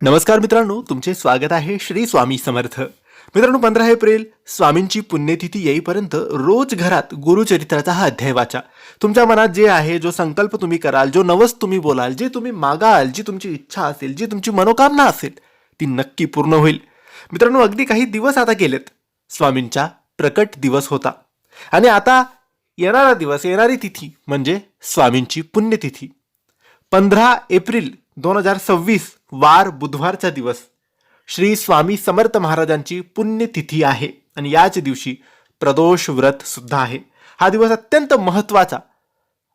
नमस्कार मित्रांनो, तुमचे स्वागत आहे श्री स्वामी समर्थ. मित्रांनो, 15 एप्रिल स्वामींची पुण्यतिथी येईपर्यंत रोज घरात गुरुचरित्राचा हा अध्याय वाचा. तुमच्या मनात जे आहे, जो संकल्प तुम्ही कराल, जो नवस तुम्ही बोलाल, जे तुम्ही मागाल, जी तुमची इच्छा असेल, जी तुमची मनोकामना असेल, ती नक्की पूर्ण होईल. मित्रांनो, अगदी काही दिवस आता गेलेत. स्वामींचा प्रकट दिवस होता आणि आता येणारा दिवस, येणारी तिथी म्हणजे स्वामींची पुण्यतिथी 15 एप्रिल 2026 वार बुधवारचा दिवस श्री स्वामी समर्थ महाराजांची पुण्यतिथी आहे आणि याच दिवशी प्रदोष व्रत सुद्धा आहे. हा दिवस अत्यंत महत्त्वाचा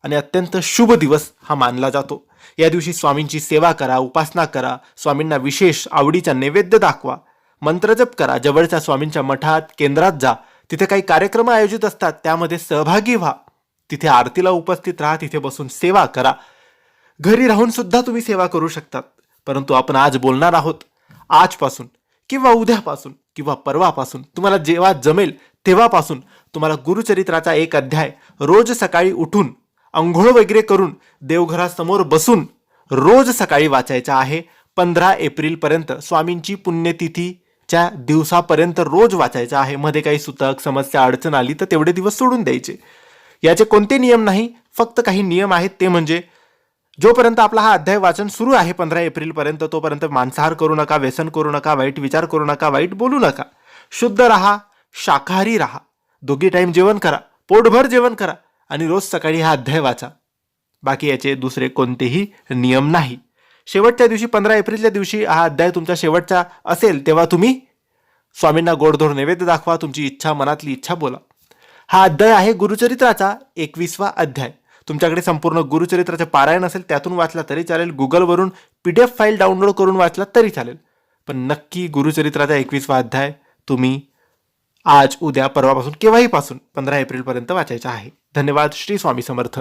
आणि अत्यंत शुभ दिवस हा मानला जातो. या दिवशी स्वामींची सेवा करा, उपासना करा, स्वामींना विशेष आवडीचा नैवेद्य दाखवा, मंत्रजप करा, जवळच्या स्वामींच्या मठात, केंद्रात जा, तिथे काही कार्यक्रम आयोजित असतात त्यामध्ये सहभागी व्हा, तिथे आरतीला उपस्थित राहा, तिथे बसून सेवा करा. घरी राहून सुद्धा तुम्ही सेवा करू शकतात. परंतु आपण आज बोलणार आहोत आजपासून किंवा उद्यापासून किंवा परवापासून तुम्हाला जेव्हा जमेल तेव्हापासून तुम्हाला गुरुचरित्राचा एक अध्याय रोज सकाळी उठून अंघोळ वगैरे करून देवघरासमोर बसून रोज सकाळी वाचायचा आहे. 15 एप्रिलपर्यंत स्वामींची पुण्यतिथीच्या दिवसापर्यंत रोज वाचायचा आहे. मध्ये काही सुतक समस्या अडचण आली तर तेवढे दिवस सोडून द्यायचे. याचे कोणते नियम नाही, फक्त काही नियम आहेत. ते म्हणजे जोपर्यंत आपला हा अध्याय वाचन सुरू आहे 15 एप्रिलपर्यंत, तोपर्यंत मांसाहार करू नका, व्यसन करू नका, वाईट विचार करू नका, वाईट बोलू नका, शुद्ध राहा, शाकाहारी राहा, दोघी टाइम जेवण करा, पोटभर जेवण करा आणि रोज सकाळी हा अध्याय वाचा. बाकी याचे दुसरे कोणतेही नियम नाही. शेवटच्या दिवशी 15 एप्रिलच्या दिवशी हा अध्याय तुमचा शेवटचा असेल तेव्हा तुम्ही स्वामींना गोडधोड नैवेद्य दाखवा, तुमची इच्छा, मनातली इच्छा बोला. हा अध्याय आहे गुरुचरित्राचा 21वा अध्याय. तुमच्याकडे संपूर्ण गुरुचरित्राचे पारायण असेल त्यातून वाचला तरी चालेल, गुगलवरून PDF फाईल डाउनलोड करून वाचला तरी चालेल, पण नक्की गुरुचरित्राचा 21वा अध्याय तुम्ही आज, उद्या, परवापासून, केव्हाही पासून 15 एप्रिलपर्यंत वाचायचा आहे. धन्यवाद. श्री स्वामी समर्थ.